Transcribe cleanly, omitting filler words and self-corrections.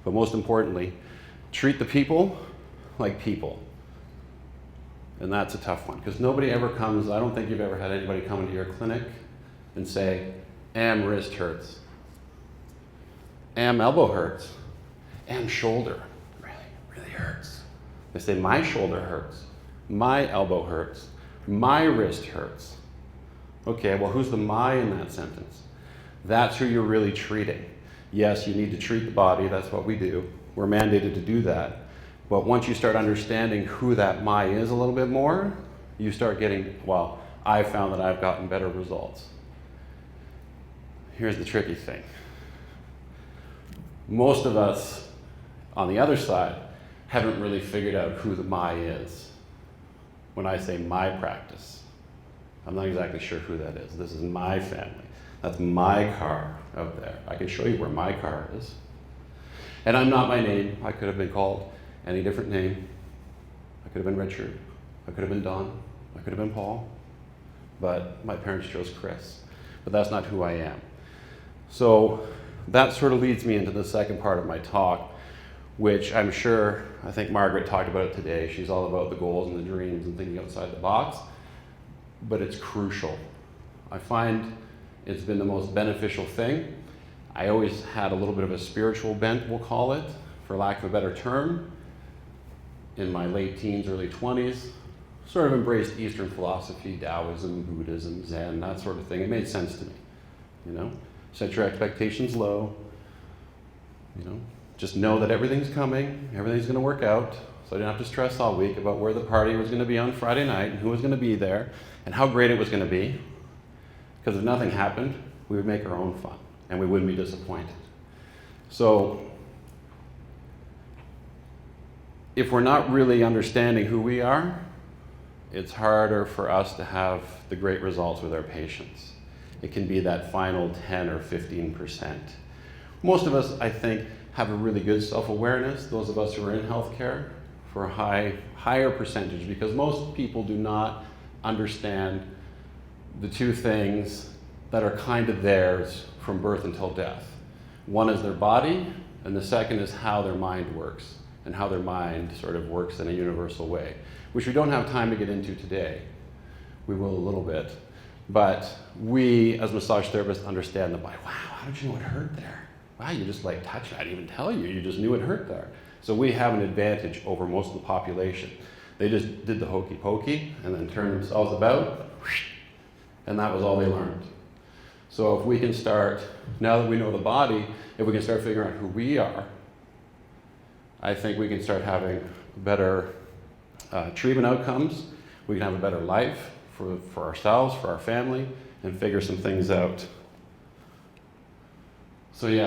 But most importantly, treat the people like people. And that's a tough one, because nobody ever comes, I don't think you've ever had anybody come into your clinic and say, wrist hurts, elbow hurts, shoulder really hurts. They say, my shoulder hurts, my elbow hurts, my wrist hurts. Okay, well, who's the my in that sentence? That's who you're really treating. Yes, you need to treat the body, that's what we do. We're mandated to do that. But once you start understanding who that my is a little bit more, you start getting, well, I've found that I've gotten better results. Here's the tricky thing. Most of us on the other side haven't really figured out who the my is. When I say my practice, I'm not exactly sure who that is. This is my family. That's my car out there. I can show you where my car is. And I'm not my name. I could have been called any different name. I could have been Richard. I could have been Don. I could have been Paul. But my parents chose Chris. But that's not who I am. So that sort of leads me into the second part of my talk, which I think Margaret talked about it today. She's all about the goals and the dreams and thinking outside the box. But it's crucial. I find it's been the most beneficial thing. I always had a little bit of a spiritual bent, we'll call it, for lack of a better term. In my late teens, early 20s, sort of embraced Eastern philosophy, Taoism, Buddhism, Zen, that sort of thing. It made sense to me, you know? Set your expectations low, you know? Just know that everything's coming, everything's gonna work out, so I didn't have to stress all week about where the party was gonna be on Friday night and who was gonna be there and how great it was gonna be. Because if nothing happened, we would make our own fun and we wouldn't be disappointed. So if we're not really understanding who we are, it's harder for us to have the great results with our patients. It can be that final 10 or 15%. Most of us, I think, have a really good self-awareness, those of us who are in healthcare, for a higher percentage, because most people do not understand the two things that are kind of theirs from birth until death. One is their body, and the second is how their mind works, and how their mind sort of works in a universal way, which we don't have time to get into today. We will a little bit. But we, as massage therapists, understand the body. Wow, how did you know it hurt there? Wow, you just like touched it. I didn't even tell you. You just knew it hurt there. So we have an advantage over most of the population. They just did the hokey pokey and then turned themselves about, and that was all they learned. So if we can start, now that we know the body, if we can start figuring out who we are, I think we can start having better treatment outcomes. We can have a better life for ourselves, for our family, and figure some things out. So yeah.